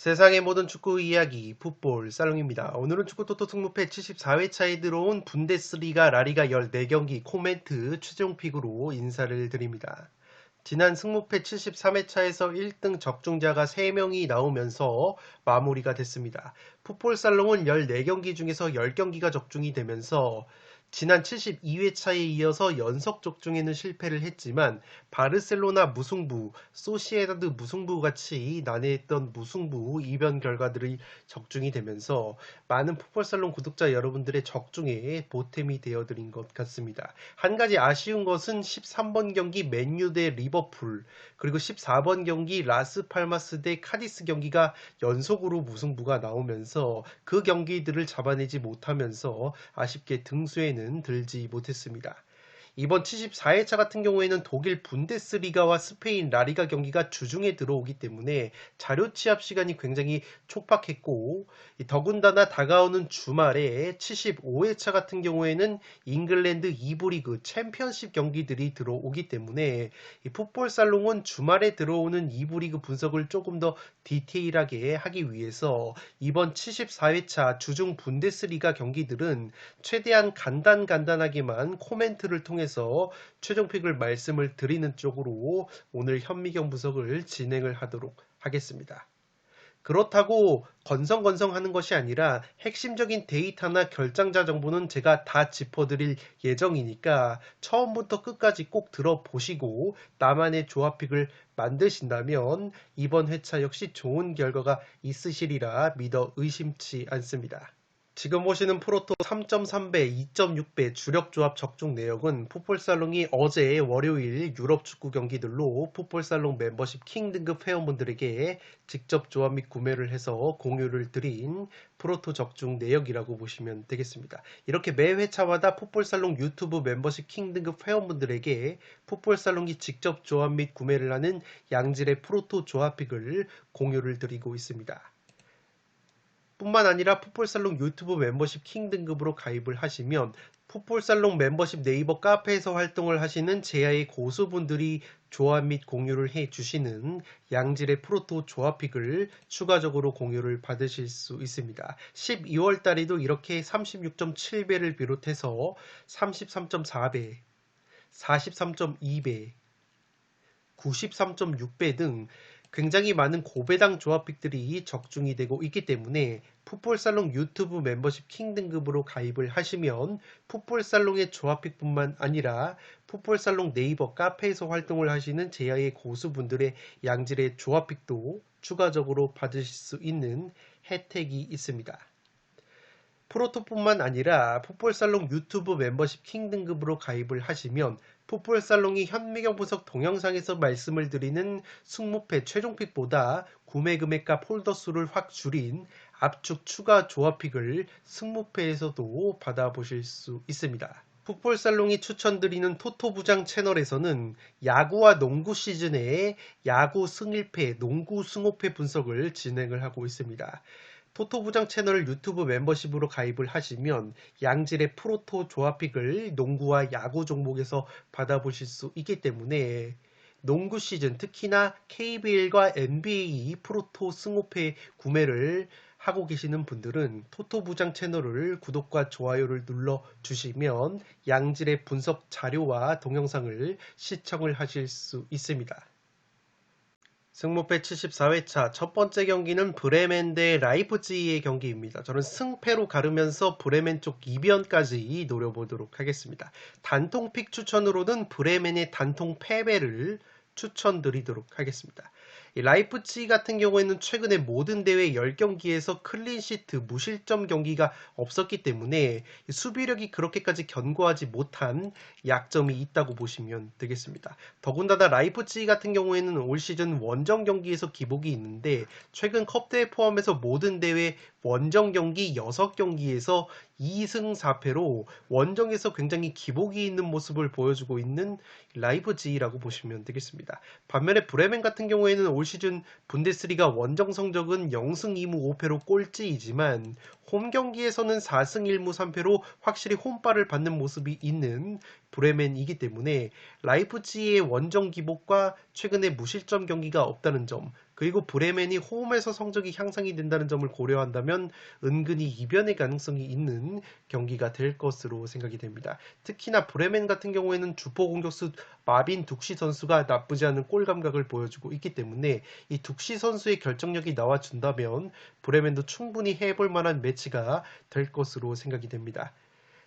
세상의 모든 축구 이야기 풋볼 살롱입니다. 오늘은 축구토토 승무패 74회차에 들어온 분데스리가 라리가 14경기 코멘트 최종픽으로 인사를 드립니다. 지난 승무패 73회차에서 1등 적중자가 3명이 나오면서 마무리가 됐습니다. 풋볼 살롱은 14경기 중에서 10경기가 적중이 되면서 지난 72회차에 이어서 연속 적중에는 실패를 했지만 바르셀로나 무승부, 소시에다드 무승부 같이 난해했던 무승부 이변 결과들이 적중이 되면서 많은 풋볼살롱 구독자 여러분들의 적중에 보탬이 되어드린 것 같습니다. 한 가지 아쉬운 것은 13번 경기 맨유 대 리버풀 그리고 14번 경기 라스팔마스 대 카디스 경기가 연속으로 무승부가 나오면서 그 경기들을 잡아내지 못하면서 아쉽게 등수에는 들지 못했습니다. 이번 74회차 같은 경우에는 독일 분데스리가와 스페인 라리가 경기가 주중에 들어오기 때문에 자료 취합 시간이 굉장히 촉박했고 더군다나 다가오는 주말에 75회차 같은 경우에는 잉글랜드 2부 리그 챔피언십 경기들이 들어오기 때문에 이 풋볼 살롱은 주말에 들어오는 2부 리그 분석을 조금 더 디테일하게 하기 위해서 이번 74회차 주중 분데스리가 경기들은 최대한 간단하게만 코멘트를 통해서 최종픽을 말씀을 드리는 쪽으로 오늘 현미경 분석을 진행을 하도록 하겠습니다. 그렇다고 건성건성하는 것이 아니라 핵심적인 데이터나 결장자 정보는 제가 다 짚어드릴 예정이니까 처음부터 끝까지 꼭 들어보시고 나만의 조합픽을 만드신다면 이번 회차 역시 좋은 결과가 있으시리라 믿어 의심치 않습니다. 지금 보시는 프로토 3.3배, 2.6배 주력조합 적중 내역은 풋볼살롱이 어제 월요일 유럽 축구 경기들로 풋볼살롱 멤버십 킹 등급 회원분들에게 직접 조합 및 구매를 해서 공유를 드린 프로토 적중 내역이라고 보시면 되겠습니다. 이렇게 매 회차마다 풋볼살롱 유튜브 멤버십 킹 등급 회원분들에게 풋볼살롱이 직접 조합 및 구매를 하는 양질의 프로토 조합픽을 공유를 드리고 있습니다. 뿐만 아니라 풋볼살롱 유튜브 멤버십 킹 등급으로 가입을 하시면 풋볼살롱 멤버십 네이버 카페에서 활동을 하시는 제야의 고수분들이 조합 및 공유를 해주시는 양질의 프로토 조합픽을 추가적으로 공유를 받으실 수 있습니다. 12월 달에도 이렇게 36.7배를 비롯해서 33.4배, 43.2배, 93.6배 등 굉장히 많은 고배당 조합픽들이 적중이 되고 있기 때문에 풋볼살롱 유튜브 멤버십 킹 등급으로 가입을 하시면 풋볼살롱의 조합픽뿐만 아니라 풋볼살롱 네이버 카페에서 활동을 하시는 제야의 고수분들의 양질의 조합픽도 추가적으로 받으실 수 있는 혜택이 있습니다. 프로토뿐만 아니라 풋볼살롱 유튜브 멤버십 킹 등급으로 가입을 하시면 풋볼살롱이 현미경 분석 동영상에서 말씀을 드리는 승무패 최종픽보다 구매 금액과 폴더 수를 확 줄인 압축 추가 조합픽을 승무패에서도 받아보실 수 있습니다. 풋볼살롱이 추천드리는 토토부장 채널에서는 야구와 농구 시즌의 야구 승1패, 농구 승5패 분석을 진행을 하고 있습니다. 토토부장 채널 유튜브 멤버십으로 가입을 하시면 양질의 프로토 조합픽을 농구와 야구 종목에서 받아보실 수 있기 때문에 농구 시즌 특히나 KBL과 NBA 프로토 승5패 구매를 하고 계시는 분들은 토토부장 채널을 구독과 좋아요를 눌러주시면 양질의 분석 자료와 동영상을 시청을 하실 수 있습니다. 승무패 74회차 첫 번째 경기는 브레멘 대 라이프치히의 경기입니다. 저는 승패로 가르면서 브레멘 쪽 이변까지 노려보도록 하겠습니다. 단통픽 추천으로는 브레멘의 단통 패배를 추천드리도록 하겠습니다. 이 라이프치히 같은 경우에는 최근에 모든 대회 10경기에서 클린시트 무실점 경기가 없었기 때문에 수비력이 그렇게까지 견고하지 못한 약점이 있다고 보시면 되겠습니다. 더군다나 라이프치히 같은 경우에는 올 시즌 원정 경기에서 기복이 있는데 최근 컵대회 포함해서 모든 대회 원정 경기 6경기에서 2승 4패로 원정에서 굉장히 기복이 있는 모습을 보여주고 있는 라이프치히라고 보시면 되겠습니다. 반면에 브레멘 같은 경우에는 올 시즌 분데스리가 원정 성적은 0승 2무 5패로 꼴찌이지만 홈 경기에서는 4승 1무 3패로 확실히 홈발을 받는 모습이 있는 브레멘이기 때문에 라이프치히의 원정 기복과 최근에 무실점 경기가 없다는 점, 그리고 브레멘이 홈에서 성적이 향상이 된다는 점을 고려한다면 은근히 이변의 가능성이 있는 경기가 될 것으로 생각이 됩니다. 특히나 브레멘 같은 경우에는 주포 공격수 마빈 둑시 선수가 나쁘지 않은 골 감각을 보여주고 있기 때문에 이 둑시 선수의 결정력이 나와준다면 브레멘도 충분히 해볼 만한 매치가 될 것으로 생각이 됩니다.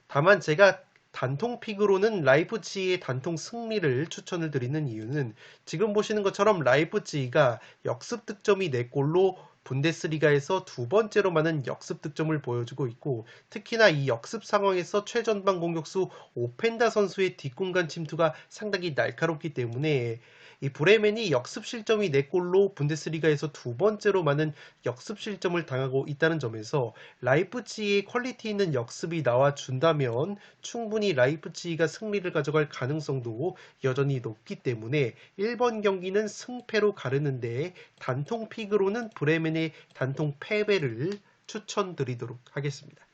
다만 제가 단통 픽으로는 라이프치히의 단통 승리를 추천을 드리는 이유는 지금 보시는 것처럼 라이프치히가 역습 득점이 4골로 분데스리가에서 두 번째로 많은 역습 득점을 보여주고 있고 특히나 이 역습 상황에서 최전방 공격수 오펜다 선수의 뒷공간 침투가 상당히 날카롭기 때문에 이 브레멘이 역습 실점이 4골로 분데스리가에서 두 번째로 많은 역습 실점을 당하고 있다는 점에서 라이프치히의 퀄리티 있는 역습이 나와준다면 충분히 라이프치히가 승리를 가져갈 가능성도 여전히 높기 때문에 1번 경기는 승패로 가르는데 단통 픽으로는 브레멘의 단통 패배를 추천드리도록 하겠습니다.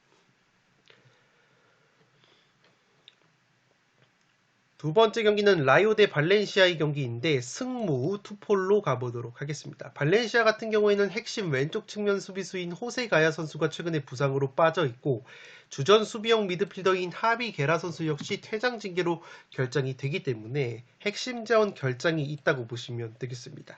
두 번째 경기는 라요 대 발렌시아의 경기인데 승무 투폴로 가보도록 하겠습니다. 발렌시아 같은 경우에는 핵심 왼쪽 측면 수비수인 호세 가야 선수가 최근에 부상으로 빠져 있고 주전 수비형 미드필더인 하비 게라 선수 역시 퇴장 징계로 결정이 되기 때문에 핵심 자원 결장이 있다고 보시면 되겠습니다.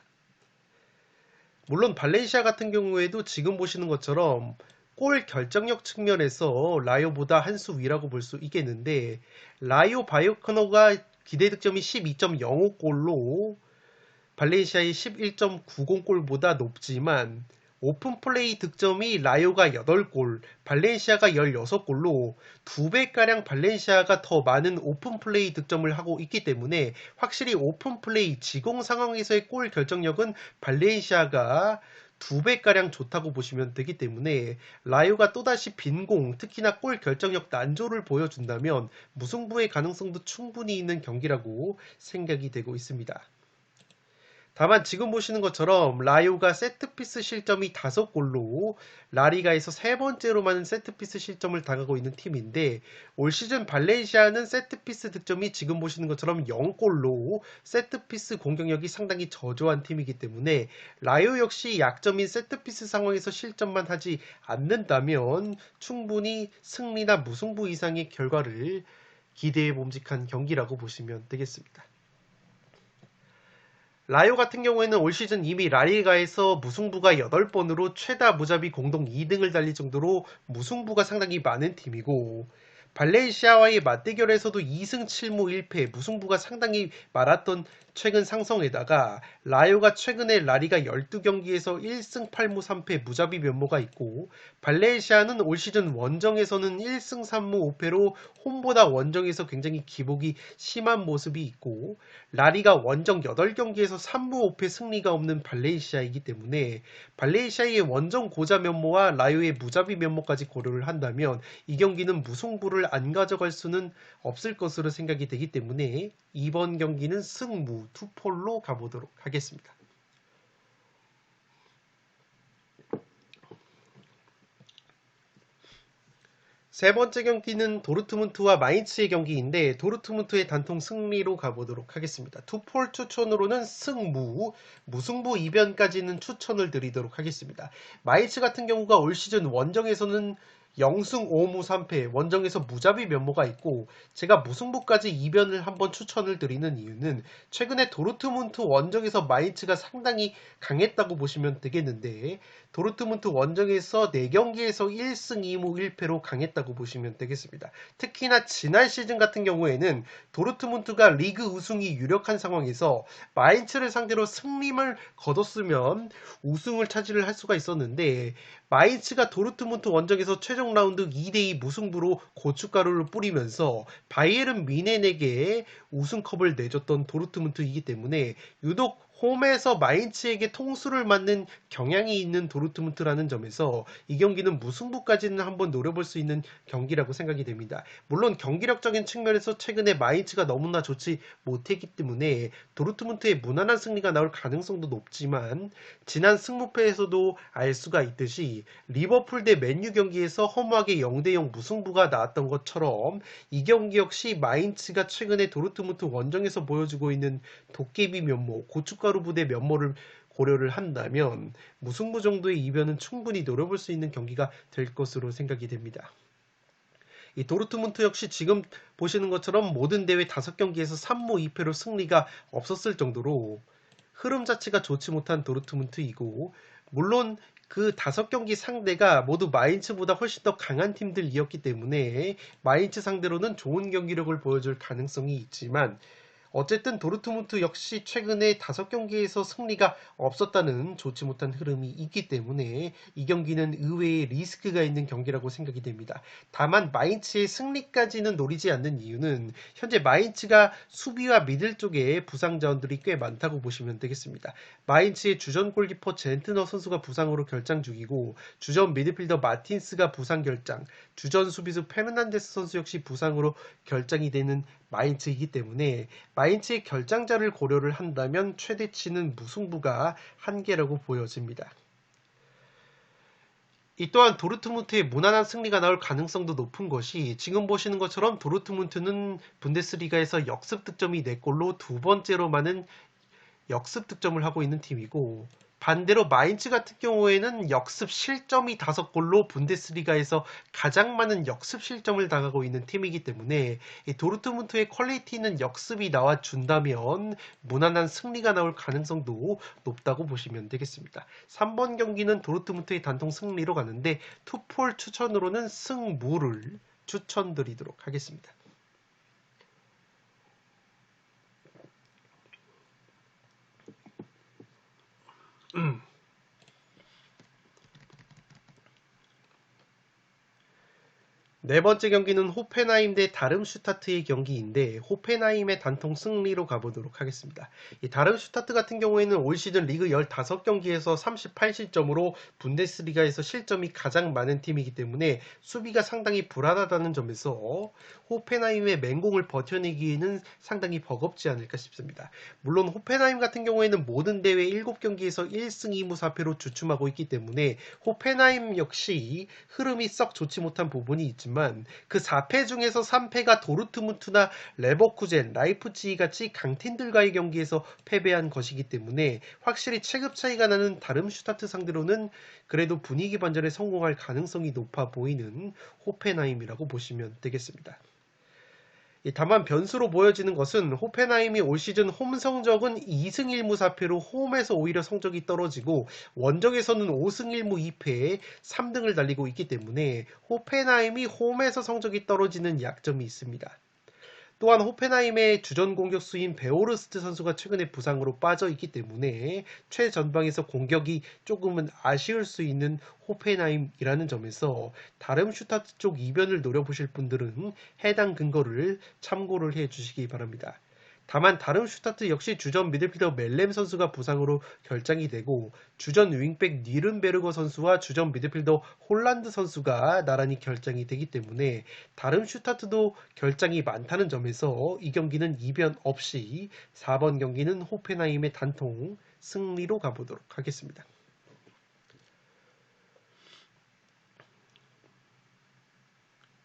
물론 발렌시아 같은 경우에도 지금 보시는 것처럼 골 결정력 측면에서 라요보다 한 수 위라고 볼 수 있겠는데 라요 바이오카노가 기대 득점이 12.05골로 발렌시아의 11.90골보다 높지만 오픈 플레이 득점이 라요가 8골, 발렌시아가 16골로 2배가량 발렌시아가 더 많은 오픈 플레이 득점을 하고 있기 때문에 확실히 오픈 플레이 지공 상황에서의 골 결정력은 발렌시아가 2배가량 좋다고 보시면 되기 때문에 라요가 또다시 빈공, 특히나 골 결정력 난조를 보여준다면 무승부의 가능성도 충분히 있는 경기라고 생각이 되고 있습니다. 다만 지금 보시는 것처럼 라요가 세트피스 실점이 5골로 라리가에서 세 번째로 많은 세트피스 실점을 당하고 있는 팀인데 올 시즌 발렌시아는 세트피스 득점이 지금 보시는 것처럼 0골로 세트피스 공격력이 상당히 저조한 팀이기 때문에 라요 역시 약점인 세트피스 상황에서 실점만 하지 않는다면 충분히 승리나 무승부 이상의 결과를 기대해 봄직한 경기라고 보시면 되겠습니다. 라요 같은 경우에는 올 시즌 이미 라리가에서 무승부가 8번으로 최다 무자비 공동 2등을 달릴 정도로 무승부가 상당히 많은 팀이고 발렌시아와의 맞대결에서도 2승 7무 1패 무승부가 상당히 많았던 최근 상성에다가 라요가 최근에 라리가 12경기에서 1승 8무 3패 무자비 면모가 있고 발렌시아는 올 시즌 원정에서는 1승 3무 5패로 홈보다 원정에서 굉장히 기복이 심한 모습이 있고 라리가 원정 8경기에서 3무 5패 승리가 없는 발렌시아이기 때문에 발렌시아의 원정 고자 면모와 라요의 무자비 면모까지 고려를 한다면 이 경기는 무승부를 안 가져갈 수는 없을 것으로 생각이 되기 때문에 이번 경기는 승무 투폴로 가보도록 하겠습니다. 세 번째 경기는 도르트문트와 마인츠의 경기인데 도르트문트의 단통 승리로 가보도록 하겠습니다. 투폴 추천으로는 승무, 무승부 이변까지는 추천을 드리도록 하겠습니다. 마인츠 같은 경우가 올 시즌 원정에서는 0승 5무 3패 원정에서 무자비 면모가 있고 제가 무승부까지 이변을 한번 추천을 드리는 이유는 최근에 도르트문트 원정에서 마인츠가 상당히 강했다고 보시면 되겠는데 도르트문트 원정에서 4경기에서 1승 2무 1패로 강했다고 보시면 되겠습니다. 특히나 지난 시즌 같은 경우에는 도르트문트가 리그 우승이 유력한 상황에서 마인츠를 상대로 승리를 거뒀으면 우승을 차지를 할 수가 있었는데 마인츠가 도르트문트 원정에서 최종 라운드 2대2 무승부로 고춧가루를 뿌리면서 바이에른 뮌헨에게 우승컵을 내줬던 도르트문트이기 때문에 유독 홈에서 마인츠에게 통수를 맞는 경향이 있는 도르트문트라는 점에서 이 경기는 무승부까지는 한번 노려볼 수 있는 경기라고 생각이 됩니다. 물론 경기력적인 측면에서 최근에 마인츠가 너무나 좋지 못했기 때문에 도르트문트의 무난한 승리가 나올 가능성도 높지만 지난 승무패에서도 알 수가 있듯이 리버풀 대 맨유 경기에서 허무하게 0대0 무승부가 나왔던 것처럼 이 경기 역시 마인츠가 최근에 도르트문트 원정에서 보여주고 있는 도깨비 면모, 고춧가루 부대 면모를 고려를 한다면 무승부 정도의 이변은 충분히 노려볼 수 있는 경기가 될 것으로 생각이 됩니다. 이 도르트문트 역시 지금 보시는 것처럼 모든 대회 5경기에서 3무 2패로 승리가 없었을 정도로 흐름 자체가 좋지 못한 도르트문트이고 물론 그 5경기 상대가 모두 마인츠보다 훨씬 더 강한 팀들이었기 때문에 마인츠 상대로는 좋은 경기력을 보여줄 가능성이 있지만 어쨌든 도르트문트 역시 최근에 5경기에서 승리가 없었다는 좋지 못한 흐름이 있기 때문에 이 경기는 의외의 리스크가 있는 경기라고 생각이 됩니다. 다만 마인츠의 승리까지는 노리지 않는 이유는 현재 마인츠가 수비와 미들 쪽에 부상 자원들이 꽤 많다고 보시면 되겠습니다. 마인츠의 주전 골키퍼 젠트너 선수가 부상으로 결장 중이고 주전 미드필더 마틴스가 부상 결장, 주전 수비수 페르난데스 선수 역시 부상으로 결장이 되는 마인츠이기 때문에 마인츠의 결장자를 고려를 한다면 최대치는 무승부가 한계라고 보여집니다. 이 또한 도르트문트의 무난한 승리가 나올 가능성도 높은 것이 지금 보시는 것처럼 도르트문트는 분데스리가에서 역습 득점이 4골로 두 번째로 많은 역습 득점을 하고 있는 팀이고 반대로 마인츠 같은 경우에는 역습 실점이 5골로 분데스리가에서 가장 많은 역습 실점을 당하고 있는 팀이기 때문에 이 도르트문트의 퀄리티는 역습이 나와준다면 무난한 승리가 나올 가능성도 높다고 보시면 되겠습니다. 3번 경기는 도르트문트의 단통 승리로 가는데 투폴 추천으로는 승무를 추천드리도록 하겠습니다. 네 번째 경기는 호펜하임 대 다름슈타트의 경기인데 호펜하임의 단통 승리로 가보도록 하겠습니다. 이 다름슈타트 같은 경우에는 올 시즌 리그 15경기에서 38실점으로 분데스리가에서 실점이 가장 많은 팀이기 때문에 수비가 상당히 불안하다는 점에서 호펜하임의 맹공을 버텨내기에는 상당히 버겁지 않을까 싶습니다. 물론 호펜하임 같은 경우에는 모든 대회 7경기에서 1승 2무 4패로 주춤하고 있기 때문에 호펜하임 역시 흐름이 썩 좋지 못한 부분이 있지만 그 4패 중에서 3패가 도르트문트나 레버쿠젠, 라이프치히 같이 강팀들과의 경기에서 패배한 것이기 때문에 확실히 체급 차이가 나는 다름슈타트 상대로는 그래도 분위기 반전에 성공할 가능성이 높아 보이는 호펜하임이라고 보시면 되겠습니다. 다만 변수로 보여지는 것은 호펜하임이 올 시즌 홈 성적은 2승 1무 4패로 홈에서 오히려 성적이 떨어지고 원정에서는 5승 1무 2패에 3등을 달리고 있기 때문에 호펜하임이 홈에서 성적이 떨어지는 약점이 있습니다. 또한 호펜하임의 주전 공격수인 베오르스트 선수가 최근에 부상으로 빠져 있기 때문에 최전방에서 공격이 조금은 아쉬울 수 있는 호펜하임이라는 점에서 다름슈타트 쪽 이변을 노려보실 분들은 해당 근거를 참고를 해주시기 바랍니다. 다만 다름슈타트 역시 주전 미드필더 멜렘 선수가 부상으로 결장이 되고 주전 윙백 니른베르거 선수와 주전 미드필더 홀란드 선수가 나란히 결장이 되기 때문에 다름슈타트도 결장이 많다는 점에서 이 경기는 이변 없이 4번 경기는 호펜하임의 단통 승리로 가보도록 하겠습니다.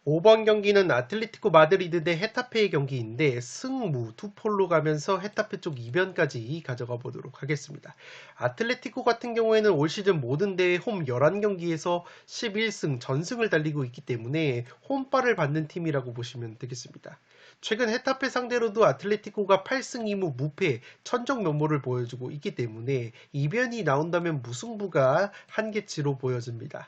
5번 경기는 아틀레티코 마드리드 대 헤타페의 경기인데 승무 투폴로 가면서 헤타페 쪽 이변까지 가져가 보도록 하겠습니다. 아틀레티코 같은 경우에는 올 시즌 모든 대회 홈 11경기에서 11승 전승을 달리고 있기 때문에 홈발을 받는 팀이라고 보시면 되겠습니다. 최근 헤타페 상대로도 아틀레티코가 8승 2무 무패 천적 면모를 보여주고 있기 때문에 이변이 나온다면 무승부가 한계치로 보여집니다.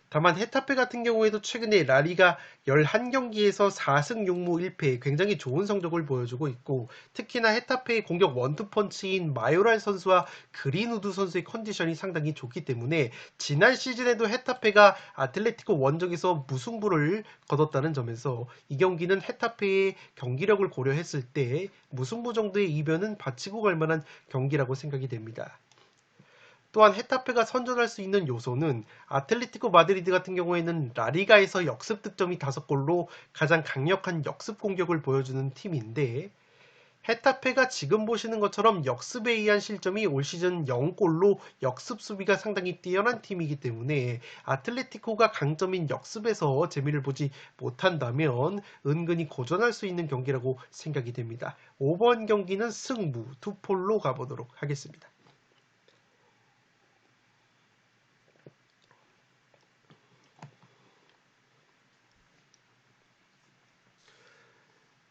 다만 헤타페 같은 경우에도 최근에 라리가 11경기에서 4승 6무 1패 굉장히 좋은 성적을 보여주고 있고 특히나 헤타페의 공격 원투펀치인 마요랄 선수와 그린우드 선수의 컨디션이 상당히 좋기 때문에 지난 시즌에도 헤타페가 아틀레티코 원정에서 무승부를 거뒀다는 점에서 이 경기는 헤타페의 경기력을 고려했을 때 무승부 정도의 이변은 받치고 갈 만한 경기라고 생각이 됩니다. 또한 헤타페가 선전할 수 있는 요소는 아틀레티코 마드리드 같은 경우에는 라리가에서 역습 득점이 5골로 가장 강력한 역습 공격을 보여주는 팀인데 헤타페가 지금 보시는 것처럼 역습에 의한 실점이 올 시즌 0골로 역습 수비가 상당히 뛰어난 팀이기 때문에 아틀레티코가 강점인 역습에서 재미를 보지 못한다면 은근히 고전할 수 있는 경기라고 생각이 됩니다. 5번 경기는 승부 투폴로 가보도록 하겠습니다.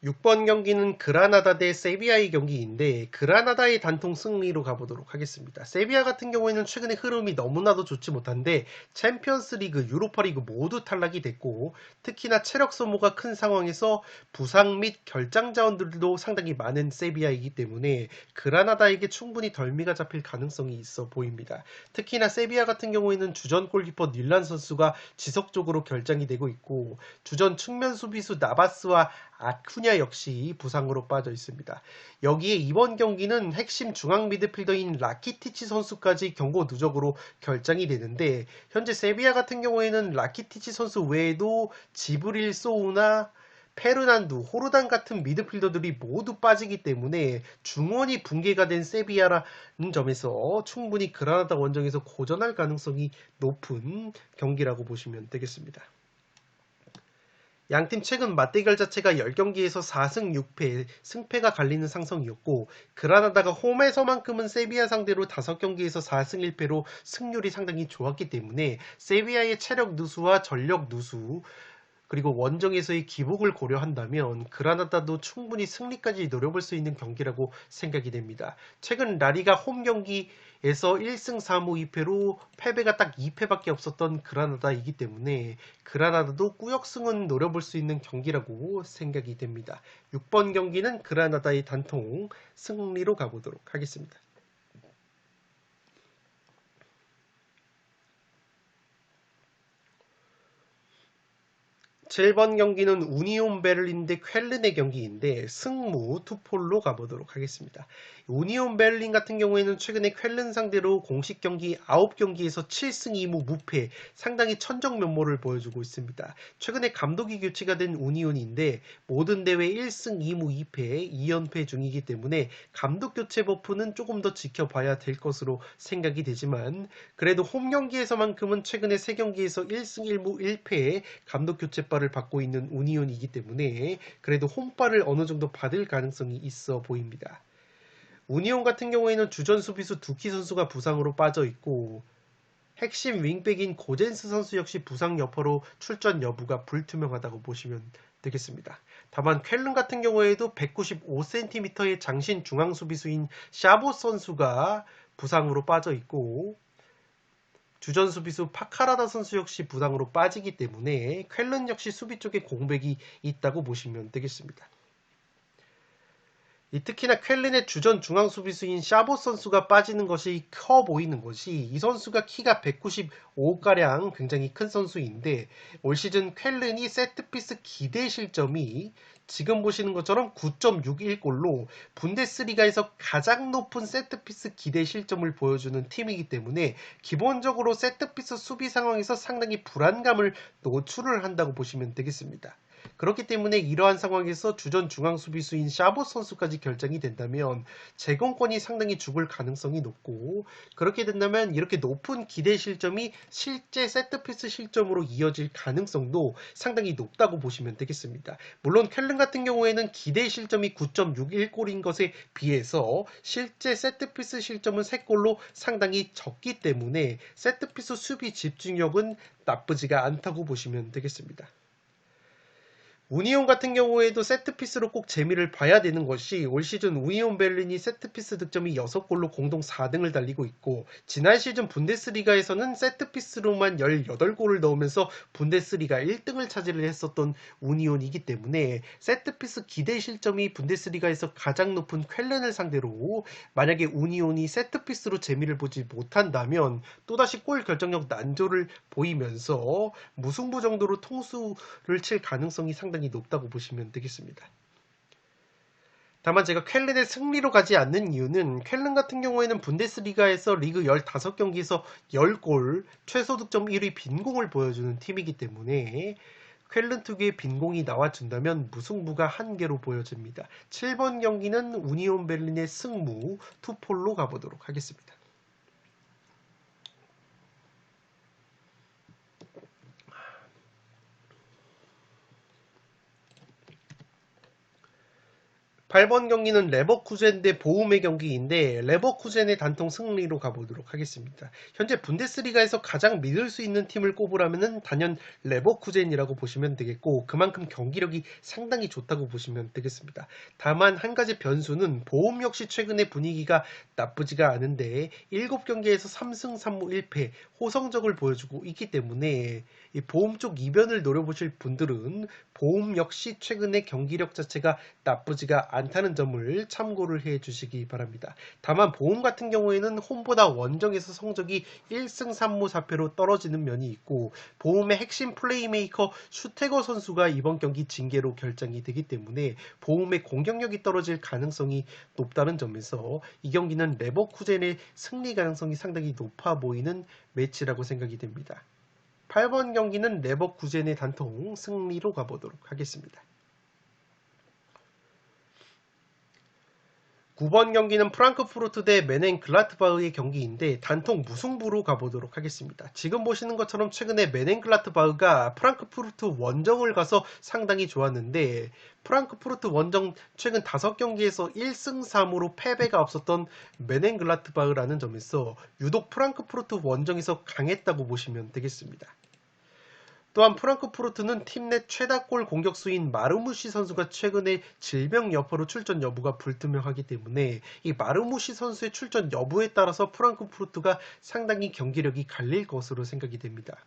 6번 경기는 그라나다 대 세비야의 경기인데 그라나다의 단통 승리로 가보도록 하겠습니다. 세비야 같은 경우에는 최근에 흐름이 너무나도 좋지 못한데 챔피언스 리그, 유로파 리그 모두 탈락이 됐고 특히나 체력 소모가 큰 상황에서 부상 및 결장 자원들도 상당히 많은 세비야이기 때문에 그라나다에게 충분히 덜미가 잡힐 가능성이 있어 보입니다. 특히나 세비야 같은 경우에는 주전 골키퍼 닐란 선수가 지속적으로 결장이 되고 있고 주전 측면 수비수 나바스와 아쿠냐 역시 부상으로 빠져 있습니다. 여기에 이번 경기는 핵심 중앙 미드필더인 라키티치 선수까지 경고 누적으로 결장이 되는데 현재 세비야 같은 경우에는 라키티치 선수 외에도 지브릴 소우나 페르난두, 호르단 같은 미드필더들이 모두 빠지기 때문에 중원이 붕괴가 된 세비야라는 점에서 충분히 그라나다 원정에서 고전할 가능성이 높은 경기라고 보시면 되겠습니다. 양팀 최근 맞대결 자체가 10경기에서 4승 6패, 승패가 갈리는 상성이었고 그라나다가 홈에서만큼은 세비야 상대로 5경기에서 4승 1패로 승률이 상당히 좋았기 때문에 세비야의 체력 누수와 전력 누수 그리고 원정에서의 기복을 고려한다면 그라나다도 충분히 승리까지 노려볼 수 있는 경기라고 생각이 됩니다. 최근 라리가 홈 경기에서 1승 4무 2패로 패배가 딱 2패밖에 없었던 그라나다이기 때문에 그라나다도 꾸역승은 노려볼 수 있는 경기라고 생각이 됩니다. 6번 경기는 그라나다의 단통 승리로 가보도록 하겠습니다. 7번 경기는 우니온 베를린 대 쾰른의 경기인데 승무 투폴로 가보도록 하겠습니다. 우니온 베를린 같은 경우에는 최근에 쾰른 상대로 공식 경기 9경기에서 7승 2무 무패 상당히 천적 면모를 보여주고 있습니다. 최근에 감독이 교체가 된 우니온인데 모든 대회 1승 2무 2패 2연패 중이기 때문에 감독 교체 버프는 조금 더 지켜봐야 될 것으로 생각이 되지만 그래도 홈 경기에서만큼은 최근에 3경기에서 1승 1무 1패 감독 교체바를 받고 있는 우니온이기 때문에 그래도 홈바를 어느 정도 받을 가능성이 있어 보입니다. 우니온 같은 경우에는 주전 수비수 두키 선수가 부상으로 빠져 있고 핵심 윙백인 고젠스 선수 역시 부상 여파로 출전 여부가 불투명하다고 보시면 되겠습니다. 다만 쾰른 같은 경우에도 195cm의 장신 중앙 수비수인 샤보 선수가 부상으로 빠져 있고 주전 수비수 파카라다 선수 역시 부상으로 빠지기 때문에 쾰른 역시 수비 쪽에 공백이 있다고 보시면 되겠습니다. 특히나 쾰른의 주전 중앙 수비수인 샤보 선수가 빠지는 것이 커 보이는 것이 이 선수가 키가 195가량 굉장히 큰 선수인데 올 시즌 쾰른이 세트피스 기대 실점이 지금 보시는 것처럼 9.61골로 분데스리가에서 가장 높은 세트피스 기대 실점을 보여주는 팀이기 때문에 기본적으로 세트피스 수비 상황에서 상당히 불안감을 노출을 한다고 보시면 되겠습니다. 그렇기 때문에 이러한 상황에서 주전 중앙 수비수인 샤봇 선수까지 결정이 된다면 제공권이 상당히 죽을 가능성이 높고, 그렇게 된다면 이렇게 높은 기대 실점이 실제 세트피스 실점으로 이어질 가능성도 상당히 높다고 보시면 되겠습니다. 물론 쾰른 같은 경우에는 기대 실점이 9.61골인 것에 비해서 실제 세트피스 실점은 3골로 상당히 적기 때문에 세트피스 수비 집중력은 나쁘지가 않다고 보시면 되겠습니다. 우니온 같은 경우에도 세트피스로 꼭 재미를 봐야 되는 것이, 올 시즌 우니온 베를린이 세트피스 득점이 6골로 공동 4등을 달리고 있고, 지난 시즌 분데스리가에서는 세트피스로만 18골을 넣으면서 분데스리가 1등을 차지를 했었던 우니온이기 때문에 세트피스 기대 실점이 분데스리가에서 가장 높은 쾰른을 상대로 만약에 우니온이 세트피스로 재미를 보지 못한다면 또다시 골 결정력 난조를 보이면서 무승부 정도로 통수를 칠 가능성이 상당히 높다고 보시면 되겠습니다. 다만 제가 쾰른의 승리로 가지 않는 이유는, 쾰른 같은 경우에는 분데스리가에서 리그 15경기에서 10골, 최소 득점 1위 빈공을 보여주는 팀이기 때문에 쾰른 특유의 빈공이 나와준다면 무승부가 한계로 보여집니다. 7번 경기는 우니온 베를린의 승무 투폴로 가보도록 하겠습니다. 8번 경기는 레버쿠젠 대 보움의 경기인데 레버쿠젠의 단통 승리로 가보도록 하겠습니다. 현재 분데스리가에서 가장 믿을 수 있는 팀을 꼽으라면 단연 레버쿠젠이라고 보시면 되겠고, 그만큼 경기력이 상당히 좋다고 보시면 되겠습니다. 다만 한 가지 변수는 보움 역시 최근의 분위기가 나쁘지가 않은데 7경기에서 3승 3무 1패 호성적을 보여주고 있기 때문에 이 보움 쪽 이변을 노려보실 분들은 보움 역시 최근의 경기력 자체가 나쁘지가 않다는 점을 참고를 해 주시기 바랍니다. 다만 보움 같은 경우에는 홈보다 원정에서 성적이 1승 3무 4패로 떨어지는 면이 있고, 보움의 핵심 플레이메이커 슈테거 선수가 이번 경기 징계로 결정이 되기 때문에 보움의 공격력이 떨어질 가능성이 높다는 점에서 이 경기는 레버쿠젠의 승리 가능성이 상당히 높아 보이는 매치라고 생각이 됩니다. 8번 경기는 레버쿠젠의 단통 승리로 가보도록 하겠습니다. 9번 경기는 프랑크푸르트 대 메넨글라트바흐의 경기인데 단통 무승부로 가보도록 하겠습니다. 지금 보시는 것처럼 최근에 메넨글라트바흐가 프랑크푸르트 원정을 가서 상당히 좋았는데, 프랑크푸르트 원정 최근 5경기에서 1승 3무로 패배가 없었던 메넨글라트바흐라는 점에서 유독 프랑크푸르트 원정에서 강했다고 보시면 되겠습니다. 또한 프랑크푸르트는 팀 내 최다골 공격수인 마르무시 선수가 최근에 질병 여파로 출전 여부가 불투명하기 때문에 이 마르무시 선수의 출전 여부에 따라서 프랑크푸르트가 상당히 경기력이 갈릴 것으로 생각이 됩니다.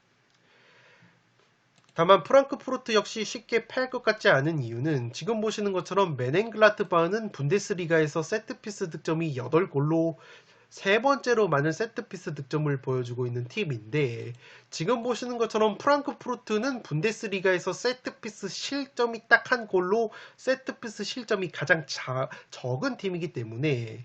다만 프랑크푸르트 역시 쉽게 패할 것 같지 않은 이유는, 지금 보시는 것처럼 메넨글라트바흐는 분데스리가에서 세트피스 득점이 8골로 세 번째로 많은 세트피스 득점을 보여주고 있는 팀인데, 지금 보시는 것처럼 프랑크푸르트는 분데스리가에서 세트피스 실점이 딱 한 골로 세트피스 실점이 가장 적은 팀이기 때문에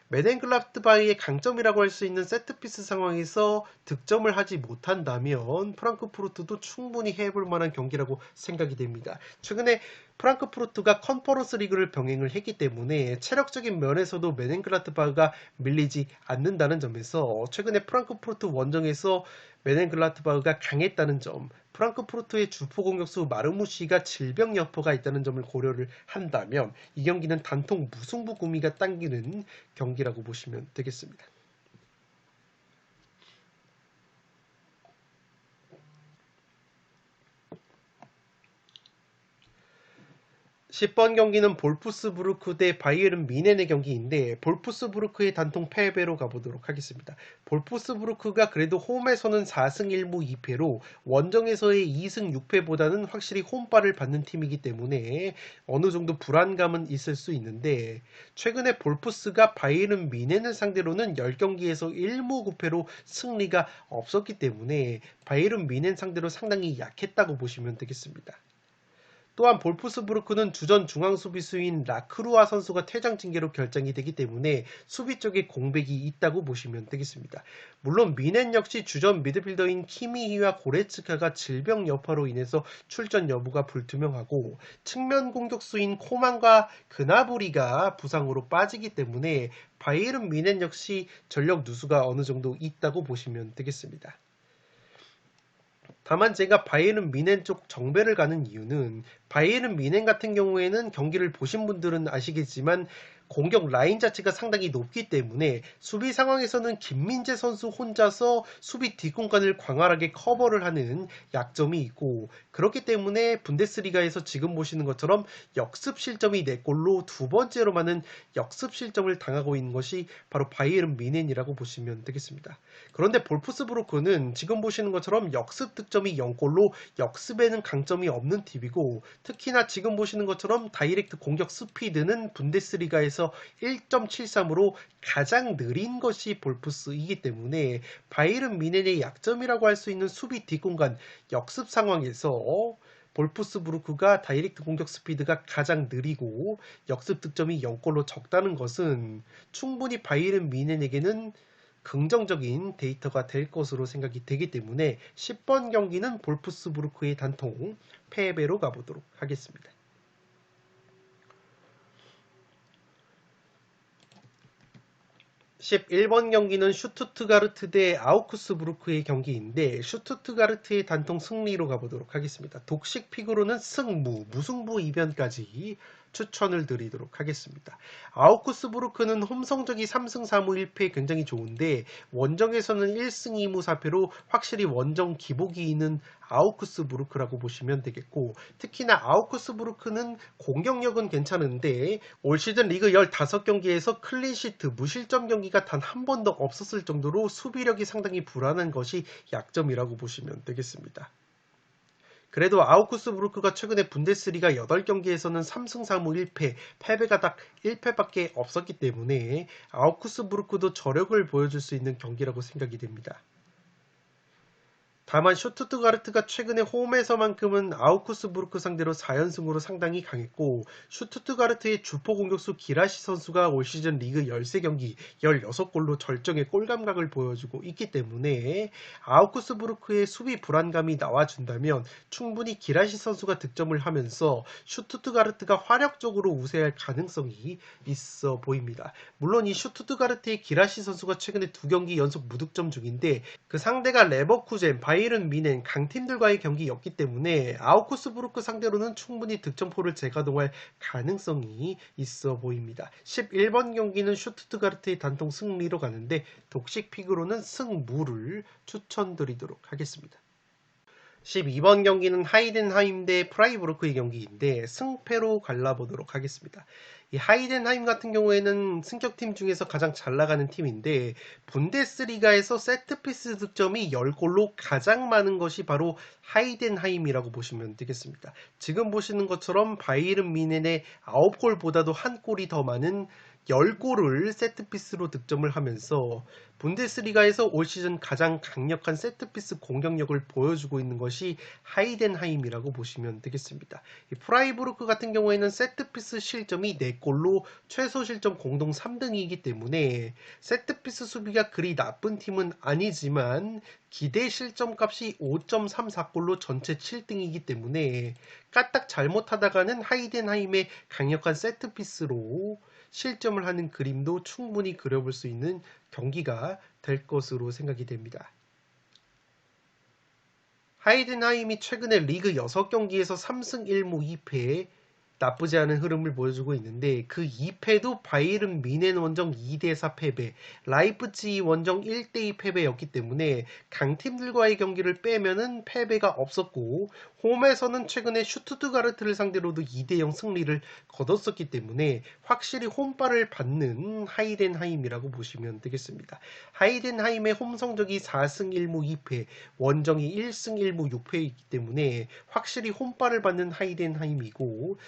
메넨글라트바흐의 강점이라고 할 수 있는 세트피스 상황에서 득점을 하지 못한다면 프랑크푸르트도 충분히 해볼 만한 경기라고 생각이 됩니다. 최근에 프랑크푸르트가 컨퍼런스 리그를 병행을 했기 때문에 체력적인 면에서도 메넨글라트바흐가 밀리지 않는다는 점에서 최근에 프랑크푸르트 원정에서 메넨글라트바흐가 강했다는 점, 프랑크푸르트의 주포 공격수 마르무시가 질병 여파가 있다는 점을 고려를 한다면 이 경기는 단통 무승부 구미가 당기는 경기라고 보시면 되겠습니다. 10번 경기는 볼프스부르크 대 바이에른 미넨의 경기인데 볼프스부르크의 단통 패배로 가보도록 하겠습니다. 볼프스부르크가 그래도 홈에서는 4승 1무 2패로 원정에서의 2승 6패보다는 확실히 홈발을 받는 팀이기 때문에 어느 정도 불안감은 있을 수 있는데, 최근에 볼프스가 바이에른 미넨을 상대로는 10경기에서 1무 9패로 승리가 없었기 때문에 바이에른 미넨 상대로 상당히 약했다고 보시면 되겠습니다. 또한 볼프스부르크는 주전 중앙 수비수인 라크루아 선수가 퇴장 징계로 결정이 되기 때문에 수비 쪽에 공백이 있다고 보시면 되겠습니다. 물론 미넨 역시 주전 미드필더인 키미히와 고레츠카가 질병 여파로 인해서 출전 여부가 불투명하고 측면 공격수인 코만과 그나브리가 부상으로 빠지기 때문에 바이에른 미넨 역시 전력 누수가 어느 정도 있다고 보시면 되겠습니다. 다만 제가 바이에른 미넨 쪽 정배를 가는 이유는 바이에른 미넨 같은 경우에는 경기를 보신 분들은 아시겠지만 공격 라인 자체가 상당히 높기 때문에 수비 상황에서는 김민재 선수 혼자서 수비 뒷공간을 광활하게 커버를 하는 약점이 있고, 그렇기 때문에 분데스리가에서 지금 보시는 것처럼 역습 실점이 4골로 두 번째로 많은 역습 실점을 당하고 있는 것이 바로 바이에른 미넨이라고 보시면 되겠습니다. 그런데 볼프스부르크는 지금 보시는 것처럼 역습 득점이 0골로 역습에는 강점이 없는 팀이고, 특히나 지금 보시는 것처럼 다이렉트 공격 스피드는 분데스리가에서 1.73으로 가장 느린 것이 볼프스이기 때문에 바이에른 미넨의 약점이라고 할 수 있는 수비 뒷공간 역습 상황에서 볼프스부르크가 다이렉트 공격 스피드가 가장 느리고 역습 득점이 0골로 적다는 것은 충분히 바이에른 미넨에게는 긍정적인 데이터가 될 것으로 생각이 되기 때문에 10번 경기는 볼프스부르크의 단통 패배로 가보도록 하겠습니다. 11번 경기는 슈투트가르트 대 아우크스부르크의 경기인데 슈투트가르트의 단통 승리로 가보도록 하겠습니다. 독식 픽으로는 승무, 무승부 이변까지 추천을 드리도록 하겠습니다. 아우크스부르크는 홈 성적이 3승 4무 1패 굉장히 좋은데 원정에서는 1승 2무 4패로 확실히 원정 기복이 있는 아우크스부르크라고 보시면 되겠고, 특히나 아우크스부르크는 공격력은 괜찮은데 올 시즌 리그 15경기에서 클린시트 무실점 경기가 단 한 번도 없었을 정도로 수비력이 상당히 불안한 것이 약점이라고 보시면 되겠습니다. 그래도 아우크스부르크가 최근에 분데스리가 8경기에서는 3승 4무 1패, 패배가 딱 1패밖에 없었기 때문에 아우크스부르크도 저력을 보여줄 수 있는 경기라고 생각이 됩니다. 다만 슈투트가르트가 최근에 홈에서만큼은 아우크스부르크 상대로 4연승으로 상당히 강했고, 슈투트가르트의 주포 공격수 기라시 선수가 올 시즌 리그 13경기 16골로 절정의 골감각을 보여주고 있기 때문에 아우크스부르크의 수비 불안감이 나와준다면 충분히 기라시 선수가 득점을 하면서 슈투트가르트가 화력적으로 우세할 가능성이 있어 보입니다. 물론 이 슈투트가르트의 기라시 선수가 최근에 2경기 연속 무득점 중인데 그 상대가 레버쿠젠, 바이에른 미넨 강팀들과의 경기였기 때문에 아우크스부르크 상대로는 충분히 득점포를 재가동할 가능성이 있어 보입니다. 11번 경기는 슈투트가르트의 단통 승리로 가는데 독식 픽으로는 승무를 추천드리도록 하겠습니다. 12번 경기는 하이덴하임 대 프라이부르크의 경기인데 승패로 갈라보도록 하겠습니다. 이 하이덴하임 같은 경우에는 승격팀 중에서 가장 잘 나가는 팀인데 분데스리가에서 세트피스 득점이 10골로 가장 많은 것이 바로 하이덴하임이라고 보시면 되겠습니다. 지금 보시는 것처럼 바이에른 미넨의 9골보다도 한 골이 더 많은 10골을 세트피스로 득점을 하면서 분데스리가에서 올 시즌 가장 강력한 세트피스 공격력을 보여주고 있는 것이 하이덴하임이라고 보시면 되겠습니다. 프라이부르크 같은 경우에는 세트피스 실점이 4골로 최소 실점 공동 3등이기 때문에 세트피스 수비가 그리 나쁜 팀은 아니지만 기대 실점값이 5.34골로 전체 7등이기 때문에 까딱 잘못하다가는 하이덴하임의 강력한 세트피스로 실점을 하는 그림도 충분히 그려볼 수 있는 경기가 될 것으로 생각이 됩니다. 하이덴하임이 최근에 리그 6경기에서 3승 1무 2패 나쁘지 않은 흐름을 보여주고 있는데 그 2패도 바이에른 미넨 원정 2대4 패배, 라이프치히 원정 1대2 패배였기 때문에 강팀들과의 경기를 빼면은 패배가 없었고 홈에서는 최근에 슈투트가르트를 상대로도 2대0 승리를 거뒀었기 때문에 확실히 홈발을 받는 하이덴하임이라고 보시면 되겠습니다. 하이덴하임의 홈 성적이 4승 1무 2패, 원정이 1승 1무 6패이기 때문에 확실히 홈발을 받는 하이덴하임이고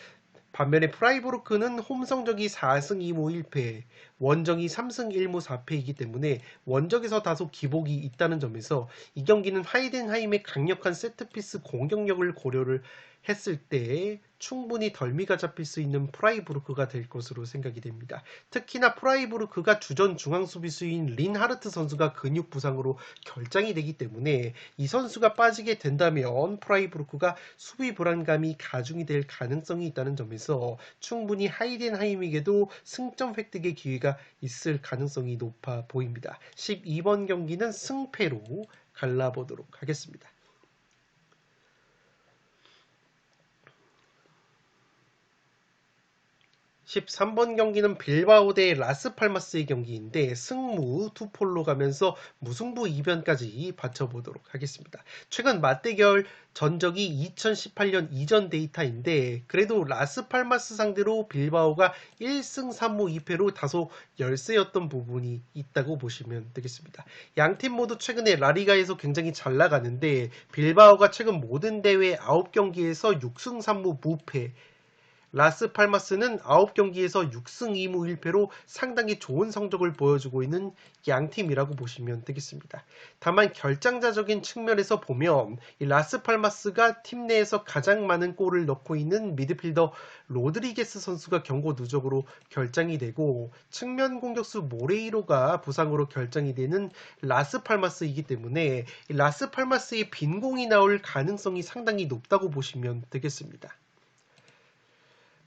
반면에 프라이부르크는 홈 성적이 4승 2무 1패, 원정이 3승 1무 4패이기 때문에 원정에서 다소 기복이 있다는 점에서 이 경기는 하이덴하임의 강력한 세트피스 공격력을 고려를 했을 때 충분히 덜미가 잡힐 수 있는 프라이부르크가 될 것으로 생각이 됩니다. 특히나 프라이부르크가 주전 중앙수비수인 린하르트 선수가 근육 부상으로 결장이 되기 때문에 이 선수가 빠지게 된다면 프라이부르크가 수비 불안감이 가중이 될 가능성이 있다는 점에서 충분히 하이덴하임에게도 승점 획득의 기회가 있을 가능성이 높아 보입니다. 12번 경기는 승패로 갈라보도록 하겠습니다. 13번 경기는 빌바오 대 라스팔마스의 경기인데 승무 투폴로 가면서 무승부 이변까지 받쳐보도록 하겠습니다. 최근 맞대결 전적이 2018년 이전 데이터인데 그래도 라스팔마스 상대로 빌바오가 1승 3무 2패로 다소 열세였던 부분이 있다고 보시면 되겠습니다. 양팀 모두 최근에 라리가에서 굉장히 잘 나가는데 빌바오가 최근 모든 대회 9경기에서 6승 3무 무패, 라스팔마스는 9경기에서 6승 2무 1패로 상당히 좋은 성적을 보여주고 있는 양팀이라고 보시면 되겠습니다. 다만 결장자적인 측면에서 보면 이 라스팔마스가 팀 내에서 가장 많은 골을 넣고 있는 미드필더 로드리게스 선수가 경고 누적으로 결장이 되고 측면 공격수 모레이로가 부상으로 결장이 되는 라스팔마스이기 때문에 이 라스팔마스의 빈공이 나올 가능성이 상당히 높다고 보시면 되겠습니다.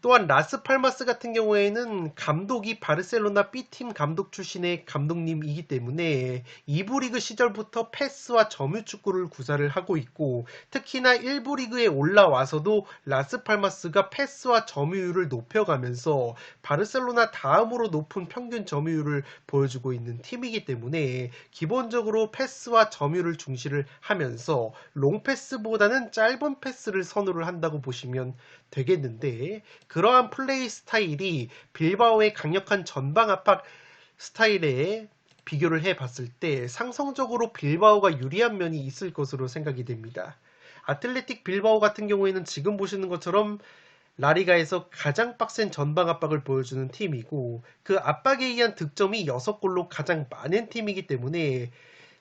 또한 라스팔마스 같은 경우에는 감독이 바르셀로나 B팀 감독 출신의 감독님이기 때문에 2부 리그 시절부터 패스와 점유 축구를 구사를 하고 있고 특히나 1부 리그에 올라와서도 라스팔마스가 패스와 점유율을 높여가면서 바르셀로나 다음으로 높은 평균 점유율을 보여주고 있는 팀이기 때문에 기본적으로 패스와 점유를 중시를 하면서 롱패스보다는 짧은 패스를 선호를 한다고 보시면 되겠는데 그러한 플레이 스타일이 빌바오의 강력한 전방 압박 스타일에 비교를 해봤을 때 상성적으로 빌바오가 유리한 면이 있을 것으로 생각이 됩니다. 아틀레틱 빌바오 같은 경우에는 지금 보시는 것처럼 라리가에서 가장 빡센 전방 압박을 보여주는 팀이고 그 압박에 의한 득점이 6골로 가장 많은 팀이기 때문에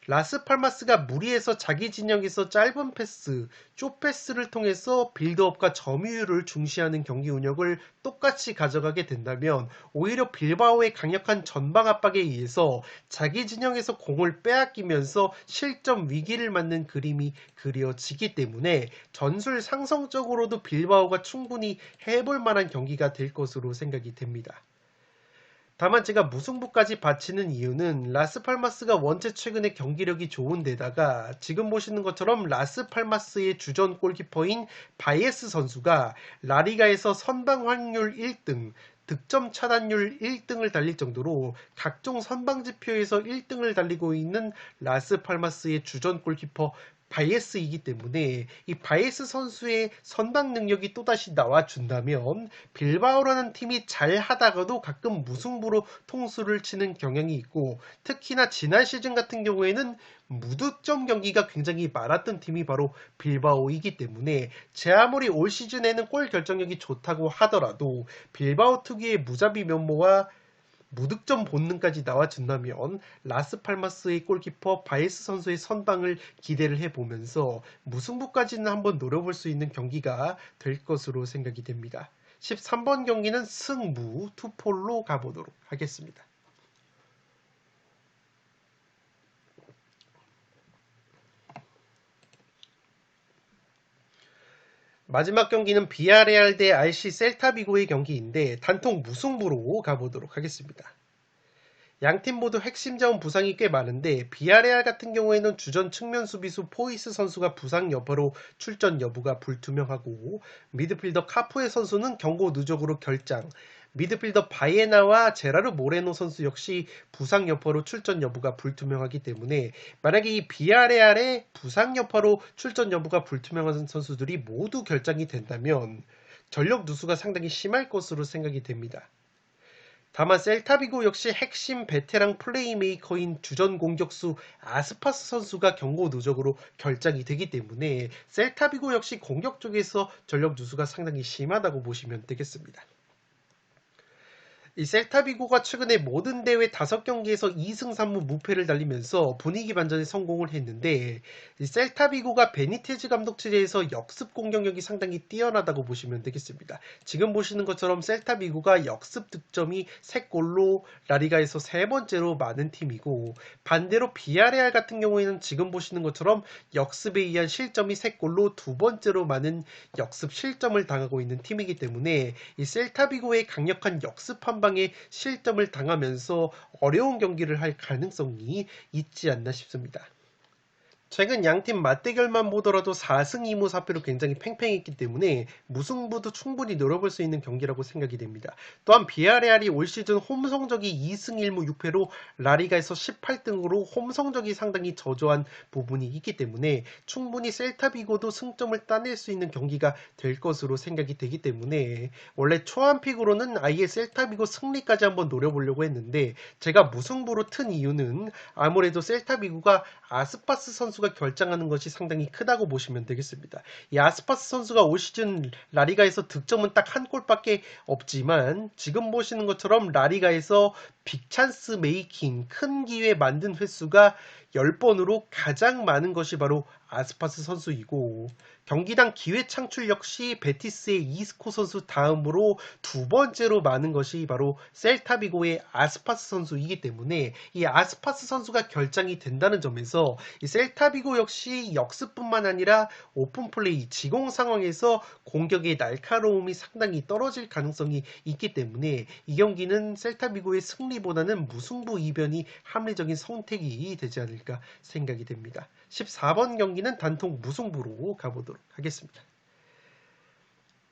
라스팔마스가 무리해서 자기 진영에서 짧은 패스, 쇼패스를 통해서 빌드업과 점유율을 중시하는 경기 운영을 똑같이 가져가게 된다면 오히려 빌바오의 강력한 전방 압박에 의해서 자기 진영에서 공을 빼앗기면서 실점 위기를 맞는 그림이 그려지기 때문에 전술 상성적으로도 빌바오가 충분히 해볼 만한 경기가 될 것으로 생각이 됩니다. 다만 제가 무승부까지 바치는 이유는 라스팔마스가 원체 최근에 경기력이 좋은 데다가 지금 보시는 것처럼 라스팔마스의 주전 골키퍼인 바이에스 선수가 라리가에서 선방 확률 1등, 득점 차단율 1등을 달릴 정도로 각종 선방 지표에서 1등을 달리고 있는 라스팔마스의 주전 골키퍼 바이에스이기 때문에 이 바이에스 선수의 선방 능력이 또다시 나와준다면 빌바오라는 팀이 잘 하다가도 가끔 무승부로 통수를 치는 경향이 있고 특히나 지난 시즌 같은 경우에는 무득점 경기가 굉장히 많았던 팀이 바로 빌바오이기 때문에 제 아무리 올 시즌에는 골 결정력이 좋다고 하더라도 빌바오 특유의 무자비 면모와 무득점 본능까지 나와준다면 라스팔마스의 골키퍼 바이에스 선수의 선방을 기대를 해보면서 무승부까지는 한번 노려볼 수 있는 경기가 될 것으로 생각이 됩니다. 13번 경기는 승부 투폴로 가보도록 하겠습니다. 마지막 경기는 비아레알 대 RC 셀타비고의 경기인데 단통 무승부로 가보도록 하겠습니다. 양팀 모두 핵심 자원 부상이 꽤 많은데 비아레알 같은 경우에는 주전 측면 수비수 포이스 선수가 부상 여파로 출전 여부가 불투명하고 미드필더 카푸에 선수는 경고 누적으로 결장, 미드필더 바이에나와 제라르 모레노 선수 역시 부상 여파로 출전 여부가 불투명하기 때문에 만약에 이 비아레알의 부상 여파로 출전 여부가 불투명한 선수들이 모두 결장이 된다면 전력 누수가 상당히 심할 것으로 생각이 됩니다. 다만 셀타비고 역시 핵심 베테랑 플레이메이커인 주전 공격수 아스파스 선수가 경고 누적으로 결장이 되기 때문에 셀타비고 역시 공격 쪽에서 전력 누수가 상당히 심하다고 보시면 되겠습니다. 이 셀타비고가 최근에 모든 대회 5경기에서 2승 3무 무패를 달리면서 분위기 반전에 성공을 했는데, 이 셀타비고가 베니테즈 감독 체제에서 역습 공격력이 상당히 뛰어나다고 보시면 되겠습니다. 지금 보시는 것처럼 셀타비고가 역습 득점이 3골로 라리가에서 3번째로 많은 팀이고, 반대로 비아레알 같은 경우에는 지금 보시는 것처럼 역습에 의한 실점이 3골로 2번째로 많은 역습 실점을 당하고 있는 팀이기 때문에 이 셀타비고의 강력한 역습 한 방에 실점을 당하면서 어려운 경기를 할 가능성이 있지 않나 싶습니다. 최근 양팀 맞대결만 보더라도 4승 2무 4패로 굉장히 팽팽했기 때문에 무승부도 충분히 노려볼 수 있는 경기라고 생각이 됩니다. 또한 비아레알이 올 시즌 홈 성적이 2승 1무 6패로 라리가에서 18등으로 홈 성적이 상당히 저조한 부분이 있기 때문에 충분히 셀타비고도 승점을 따낼 수 있는 경기가 될 것으로 생각이 되기 때문에 원래 초안픽으로는 아예 셀타비고 승리까지 한번 노려보려고 했는데 제가 무승부로 튼 이유는 아무래도 셀타비고가 아스파스 선수가 결정하는 것이 상당히 크다고 보시면 되겠습니다. 이 아스파스 선수가 올 시즌 라리가에서 득점은 딱 한 골밖에 없지만 지금 보시는 것처럼 라리가에서 빅찬스 메이킹, 큰 기회 만든 횟수가 10번으로 가장 많은 것이 바로 아스파스 선수이고 경기당 기회 창출 역시 베티스의 이스코 선수 다음으로 2번째로 많은 것이 바로 셀타비고의 아스파스 선수이기 때문에 이 아스파스 선수가 결장이 된다는 점에서 이 셀타비고 역시 역습뿐만 아니라 오픈 플레이 지공 상황에서 공격의 날카로움이 상당히 떨어질 가능성이 있기 때문에 이 경기는 셀타비고의 승리보다는 무승부 이변이 합리적인 선택이 되지 않을까 생각이 됩니다. 14번 경기는 단통 무승부로 가보도록 하겠습니다.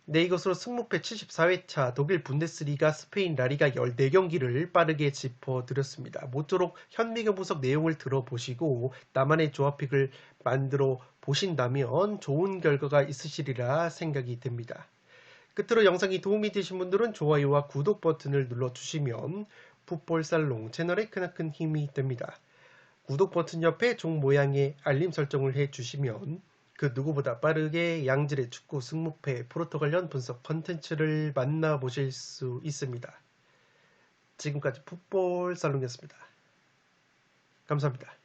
네, 이것으로 승무패 74회차 독일 분데스리가 스페인 라리가 14경기를 빠르게 짚어드렸습니다. 모쪼록 현미경 분석 내용을 들어보시고 나만의 조합픽을 만들어 보신다면 좋은 결과가 있으시리라 생각이 됩니다. 끝으로 영상이 도움이 되신 분들은 좋아요와 구독 버튼을 눌러주시면 풋볼살롱 채널에 크나큰 힘이 됩니다. 구독 버튼 옆에 종 모양의 알림 설정을 해주시면 그 누구보다 빠르게 양질의 축구 승무패 프로토 관련 분석 컨텐츠를 만나보실 수 있습니다. 지금까지 풋볼살롱이었습니다. 감사합니다.